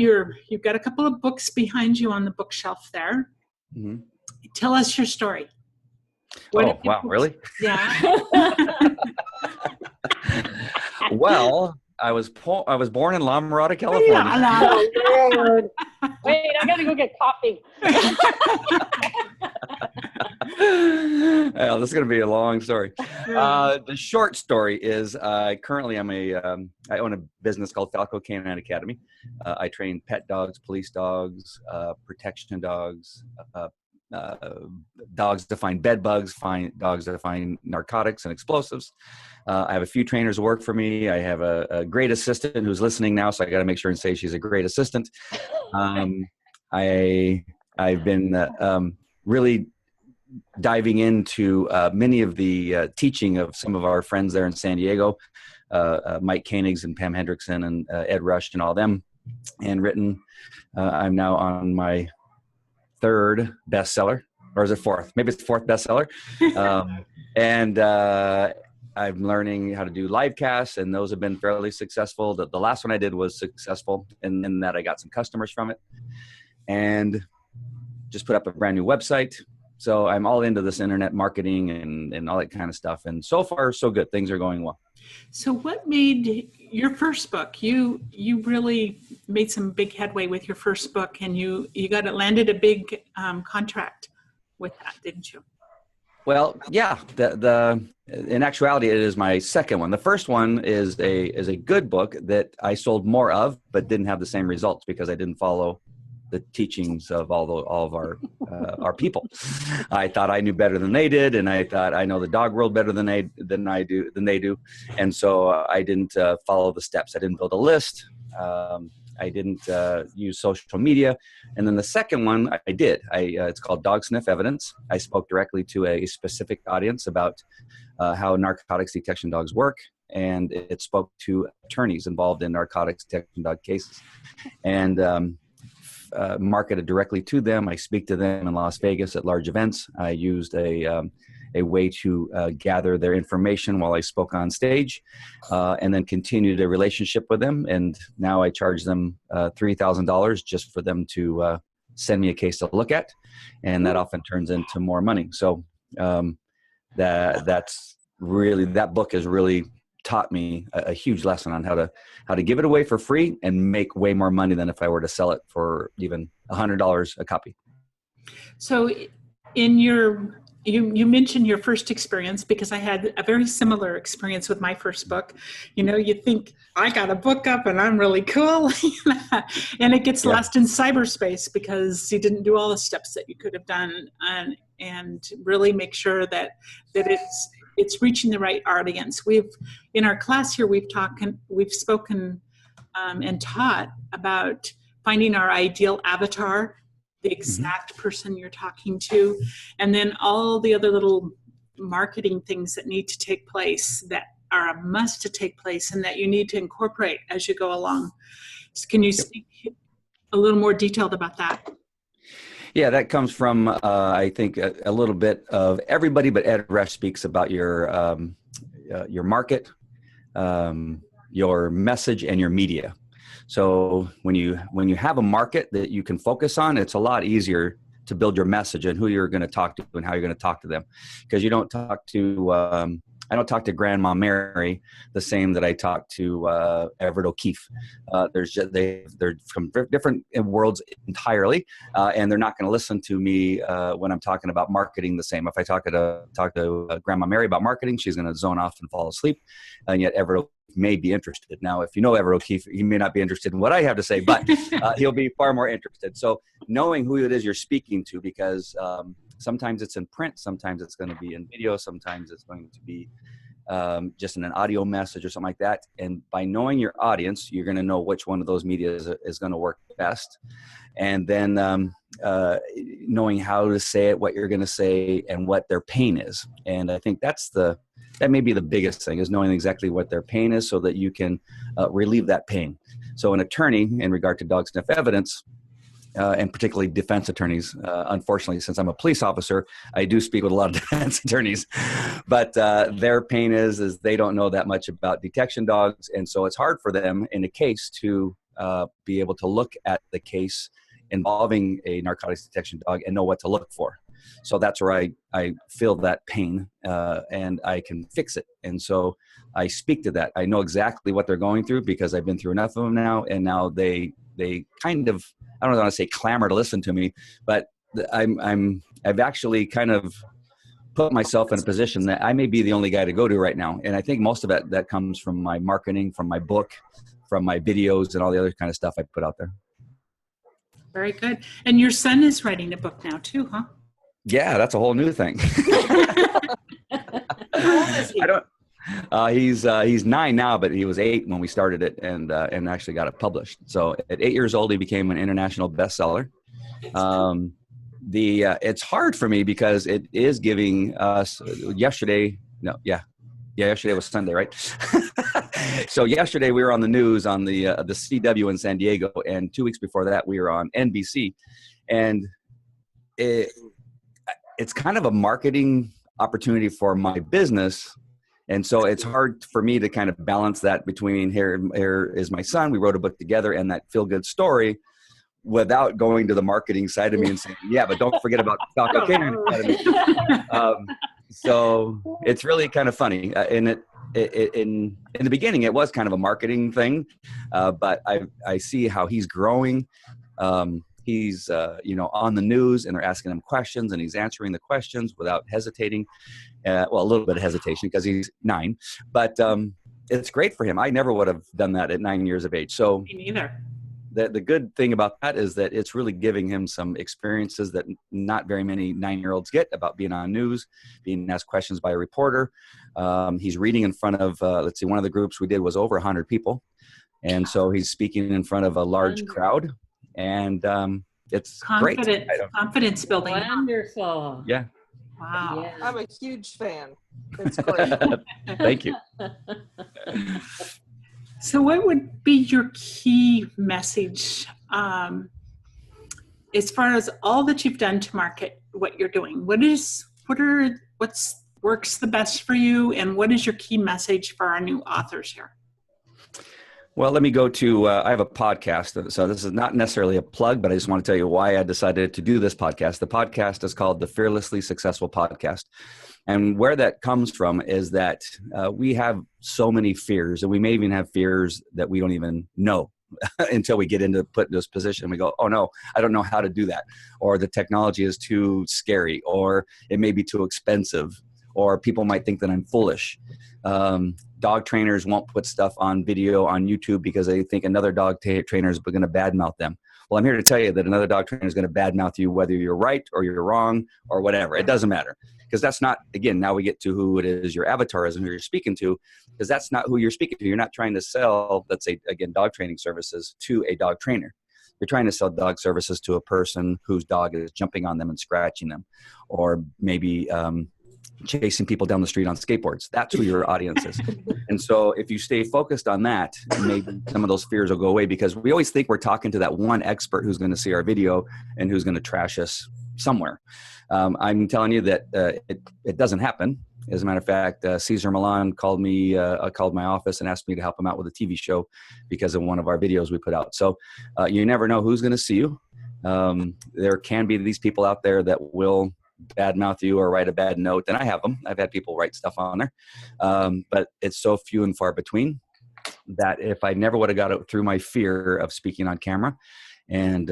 you've got a couple of books behind you on the bookshelf there. Mm-hmm. Tell us your story. Oh, wow, really? Yeah. Well, I was born in La Mirada, California. Oh, Lord. Wait, I gotta go get coffee. Well, this is going to be a long story. The short story is currently I own a business called Falco-Jimenez Academy. I train pet dogs, police dogs, protection dogs, dogs to find bed bugs, dogs to find narcotics and explosives. I have a few trainers who work for me. I have a great assistant who's listening now, so I got to make sure and say she's a great assistant. I've been really diving into many of the teaching of some of our friends there in San Diego, Mike Koenigs and Pam Hendrickson and Ed Rush and all them, and written. I'm now on my third bestseller, or is it fourth? Maybe it's fourth bestseller. And I'm learning how to do live casts, and those have been fairly successful. The last one I did was successful in that I got some customers from it, and just put up a brand new website. So I'm all into this internet marketing and all that kind of stuff. And so far, so good. Things are going well. So what made your first book? You really made some big headway with your first book, and you landed a big contract with that, didn't you? Well, yeah. In actuality, it is my second one. The first one is a good book that I sold more of, but didn't have the same results because I didn't follow the teachings of all of our people. I thought I knew better than they did, and I thought I know the dog world better than they do, and so I didn't follow the steps. I didn't build a list. I didn't use social media, and then the second one I did. It's called Dog Sniff Evidence. I spoke directly to a specific audience about how narcotics detection dogs work, and it spoke to attorneys involved in narcotics detection dog cases, and marketed directly to them. I speak to them in Las Vegas at large events. I used a way to gather their information while I spoke on stage, and then continued a relationship with them. And now I charge them $3,000 just for them to send me a case to look at, and that often turns into more money. So that book has really taught me a huge lesson on how to give it away for free and make way more money than if I were to sell it for even $100 a copy. So you mentioned your first experience, because I had a very similar experience with my first book. You think, I got a book up and I'm really cool. And it gets lost in cyberspace because you didn't do all the steps that you could have done and really make sure that it's reaching the right audience. In our class here, we've spoken and taught about finding our ideal avatar, the exact person you're talking to, and then all the other little marketing things that need to take place that are a must to take place and that you need to incorporate as you go along. So can you speak a little more detailed about that? Yeah, that comes from, I think, a little bit of everybody, but Ed Rush speaks about your market, your message, and your media. So when you have a market that you can focus on, it's a lot easier to build your message and who you're going to talk to and how you're going to talk to them, because you don't talk to I don't talk to Grandma Mary the same that I talk to Everett O'Keefe. They're from different worlds entirely, and they're not going to listen to me when I'm talking about marketing the same. If I talk to Grandma Mary about marketing, she's going to zone off and fall asleep, and yet Everett O'Keefe may be interested. Now, if you know Everett O'Keefe, he may not be interested in what I have to say, but he'll be far more interested. So knowing who it is you're speaking to, because sometimes it's in print, sometimes it's going to be in video, sometimes it's going to be just in an audio message or something like that. And by knowing your audience, you're going to know which one of those media is going to work best. And then knowing how to say it, what you're going to say, and what their pain is. And I think that may be the biggest thing, is knowing exactly what their pain is so that you can relieve that pain. So an attorney, in regard to dog sniff evidence, and particularly defense attorneys. Unfortunately, since I'm a police officer, I do speak with a lot of defense attorneys, but their pain is they don't know that much about detection dogs. And so it's hard for them in a case to be able to look at the case involving a narcotics detection dog and know what to look for. So that's where I feel that pain and I can fix it. And so I speak to that. I know exactly what they're going through because I've been through enough of them now. And now they kind of, I don't want to say clamor to listen to me, but I've actually kind of put myself in a position that I may be the only guy to go to right now. And I think most of it that comes from my marketing, from my book, from my videos, and all the other kind of stuff I put out there. Very good. And your son is writing a book now too, huh? Yeah, that's a whole new thing. I don't. He's 9 now, but he was 8 when we started it, and actually got it published. So at 8 years old, he became an international bestseller. It's hard for me because it is giving us yesterday was Sunday, right? So yesterday we were on the news on the CW in San Diego, and 2 weeks before that we were on NBC, and it's kind of a marketing opportunity for my business. And so it's hard for me to kind of balance that between here is my son, we wrote a book together, and that feel-good story, without going to the marketing side of me and saying, yeah, but don't forget about Falco-Jimenez. So it's really kind of funny. In the beginning, it was kind of a marketing thing, but I see how he's growing. He's on the news, and they're asking him questions, and he's answering the questions without hesitating. A little bit of hesitation because he's 9, but it's great for him. I never would have done that at 9 years of age. So me neither. The good thing about that is that it's really giving him some experiences that not very many 9-year-olds get about being on news, being asked questions by a reporter. He's reading in front of, one of the groups we did was over 100 people. And so he's speaking in front of a large crowd, and it's great. Confidence building. Wonderful. Yeah. Wow. Yeah. I'm a huge fan. It's great. Thank you. So what would be your key message as far as all that you've done to market what you're doing? What works the best for you, and what is your key message for our new authors here? Well, let me go to, I have a podcast. So this is not necessarily a plug, but I just want to tell you why I decided to do this podcast. The podcast is called the Fearlessly Successful Podcast. And where that comes from is that we have so many fears, and we may even have fears that we don't even know until we get put in this position. We go, oh no, I don't know how to do that. Or the technology is too scary, or it may be too expensive, or people might think that I'm foolish. Dog trainers won't put stuff on video on YouTube because they think another dog trainer is going to badmouth them. Well, I'm here to tell you that another dog trainer is going to badmouth you whether you're right or you're wrong or whatever. It doesn't matter, because that's not, again, now we get to who it is your avatar is and who you're speaking to, because that's not who you're speaking to. You're not trying to sell, let's say, again, dog training services to a dog trainer. You're trying to sell dog services to a person whose dog is jumping on them and scratching them, or maybe chasing people down the street on skateboards. That's who your audience is. And so if you stay focused on that, maybe some of those fears will go away, because we always think we're talking to that one expert who's going to see our video and who's going to trash us somewhere. I'm telling you that it doesn't happen. As a matter of fact, Cesar Milan called my office and asked me to help him out with a TV show because of one of our videos we put out. So you never know who's going to see you. There can be these people out there that will badmouth you or write a bad note, and I have them. I've had people write stuff on there, but it's so few and far between that if I never would have got it through my fear of speaking on camera and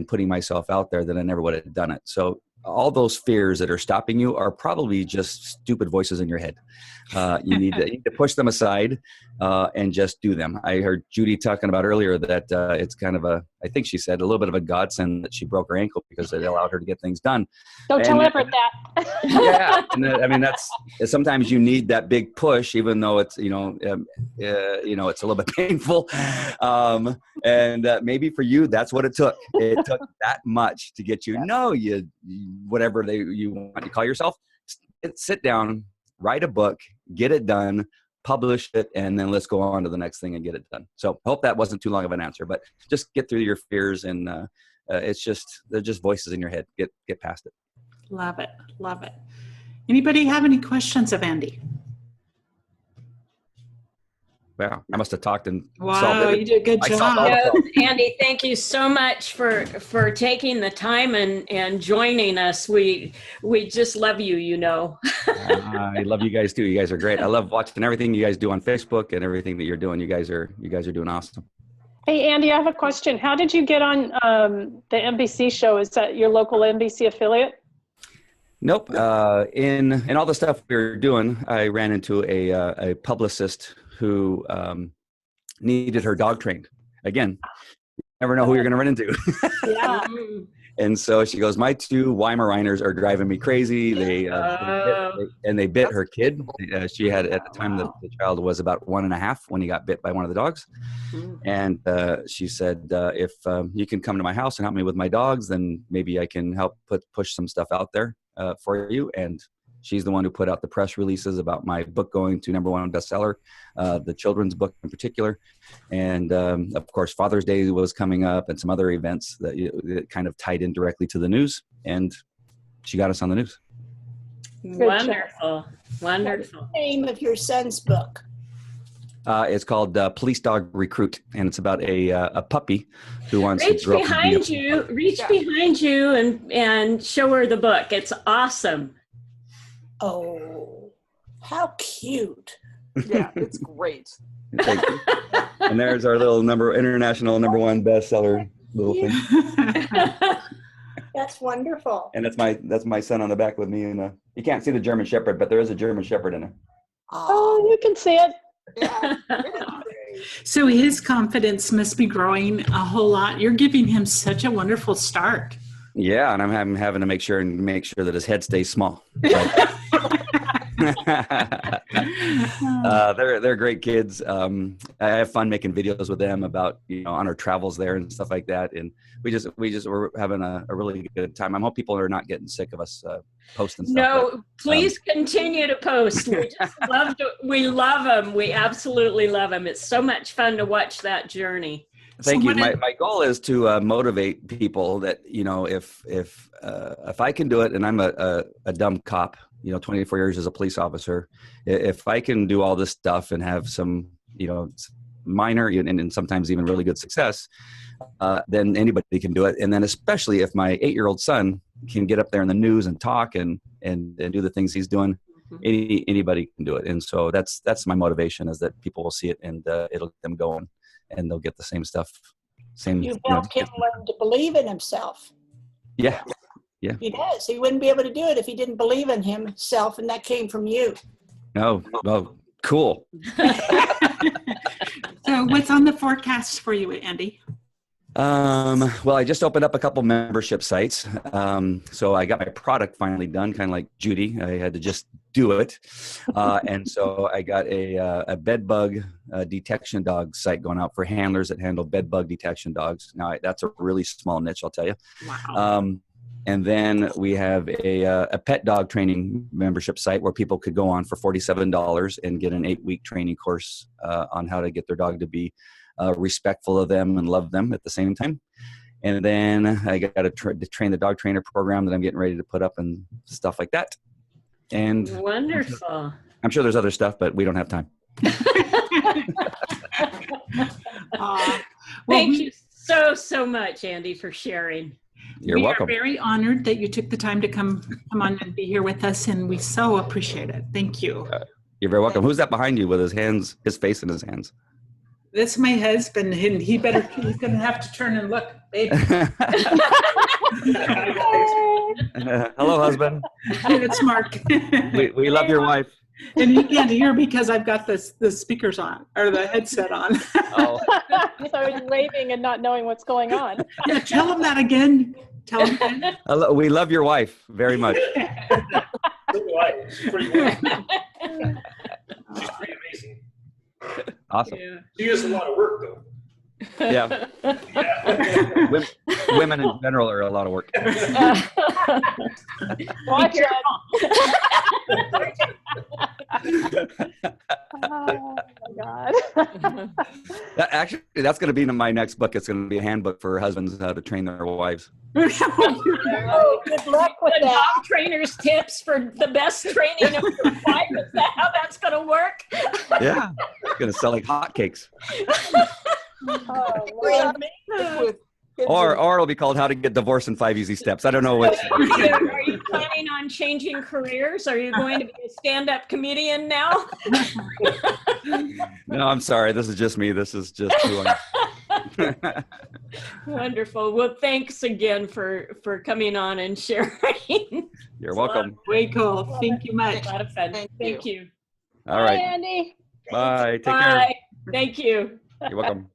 putting myself out there, then I never would have done it. So all those fears that are stopping you are probably just stupid voices in your head. You need to push them aside and just do them. I heard Judy talking about earlier that it's kind of I think she said a little bit of a godsend that she broke her ankle because it allowed her to get things done. Don't tell Everett that. Yeah, and that's sometimes you need that big push, even though it's it's a little bit painful, and maybe for you that's what it took. It took that much to get you. No, whatever you want to call yourself, sit down, write a book, get it done, publish it, and then let's go on to the next thing and get it done. So I hope that wasn't too long of an answer, but just get through your fears, and they're just voices in your head. Get past it. Love it. Love it. Anybody have any questions of Andy? wow, I must have talked and Wow, solved it. you did a good I solved all job. the problems. Andy, thank you so much for taking the time and joining us. We just love you, you know. I love you guys too. You guys are great. I love watching everything you guys do on Facebook and everything that you're doing. You guys are doing awesome. Hey, Andy, I have a question. How did you get on the NBC show? Is that your local NBC affiliate? Nope. In all the stuff we were doing, I ran into a publicist who needed her dog trained. Again, you never know who you're going to run into. Yeah. And so she goes, my 2 Weimaraners are driving me crazy. They bit her kid. She had, at the time, the child was about 1.5 when he got bit by one of the dogs. And she said, if you can come to my house and help me with my dogs, then maybe I can help push some stuff out there for you. And she's the one who put out the press releases about my book going to #1 bestseller, the children's book in particular. And of course, Father's Day was coming up and some other events that kind of tied in directly to the news. And she got us on the news. Wonderful. Wonderful. What's the name of your son's book? It's called Police Dog Recruit, and it's about a puppy who wants Reach to grow up behind you, behind you and show her the book. It's awesome. Oh, how cute. Yeah, it's great. Thank you. And there's our little international #1 bestseller little thing. That's wonderful. And that's my son on the back with me. And you can't see the German Shepherd, but there is a German Shepherd in it. Oh, you can see it. Yeah. So his confidence must be growing a whole lot. You're giving him such a wonderful start. Yeah, and I'm having to make sure that his head stays small. They're great kids. I have fun making videos with them about, on our travels there and stuff like that. And we're having a really good time. I hope people are not getting sick of us posting stuff. No, please continue to post. We love them. We absolutely love them. It's so much fun to watch that journey. Thank you. My goal is to motivate people that, if I can do it, and I'm a dumb cop, 24 years as a police officer, if I can do all this stuff and have some, minor and sometimes even really good success, then anybody can do it. And then especially if my 8-year-old son can get up there in the news and talk and do the things he's doing, anybody can do it. And so that's my motivation, is that people will see it and it'll get them going. And they'll get the same stuff. You've helped him learn to believe in himself. Yeah. Yeah. He does. He wouldn't be able to do it if he didn't believe in himself, and that came from you. Oh, cool. So what's on the forecast for you, Andy? Well, I just opened up a couple membership sites. So I got my product finally done, kind of like Judy. I had to just do it. And so I got a bed bug detection dog site going out for handlers that handle bed bug detection dogs. Now that's a really small niche, I'll tell you. Wow. And then we have a pet dog training membership site where people could go on for $47 and get an 8-week training course on how to get their dog to be respectful of them and love them at the same time. And then I got to train the dog trainer program that I'm getting ready to put up and stuff like that. And wonderful. I'm sure there's other stuff, but we don't have time. Thank you so much, Andy, for sharing. You're welcome. We are very honored that you took the time to come on and be here with us, and we so appreciate it. Thank you. You're very welcome. Who's that behind you with his face in his hands? That's my husband, and he's going to have to turn and look, baby. Hello, husband. It's Mark. We love your wife. And you can't hear because I've got the speakers on, or the headset on. Oh. So he's waving and not knowing what's going on. Yeah, tell him that again. Tell him again. We love your wife very much. She's pretty amazing. Awesome. Yeah. She does a lot of work, though. Yeah. Women in general are a lot of work. Watch it. Oh my God. Actually, that's going to be in my next book. It's going to be a handbook for husbands how to train their wives. Oh, good luck with The that. dog trainer's tips for the best training of your wife. Is that how that's going to work? Yeah, it's going to sell like hotcakes. Oh, Well, Lord. with kids Or and- it'll be called How to Get Divorced in 5 Easy Steps. I don't know which. Are you planning on changing careers? Are you going to be a stand-up comedian now? No, I'm sorry. This is just me. This is just who I am. Wonderful. Well, thanks again for coming on and sharing. You're welcome. Way cool. Thank you A much. lot of fun. Thank Thank you. All Bye, right. Andy. Bye. Take care. Bye. Thank you. You're welcome.